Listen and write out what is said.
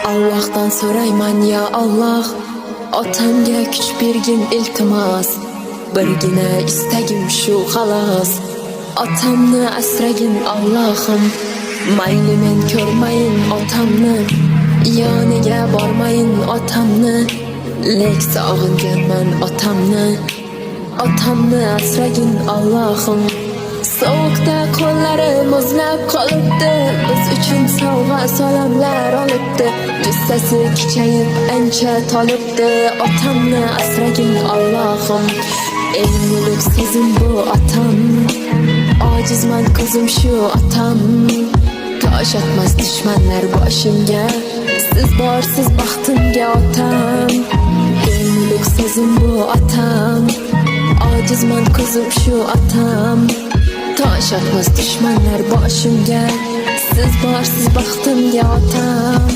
Allohdan so'rayman ya Alloh, otamga kuch bergin iltimos. Birgina istagim shu xolos, otamni asragin Allohim. Mayli men ko'rmayin otamni, yoniga bormayin otamni, lek sog'inganman otamni. Otamni asragin Allohim. Sovuqda qo'llari muzlab qolibdi, biz uchun sovg'a salomlar olibdi. Jussasi kichayib ancha tolibdi, otamni asragin Allohim. Eng ulug' so'zim bu otam, ojizman ko'zim shu otam. Tosh otmas dushmanlar boshimga, siz borsiz baxtimga otam. Eng ulug' so'zim bu otam, ojizman ko'zim shu otam. Tosh otmas dushmanlar boshimga, siz borsiz baxtimga otam.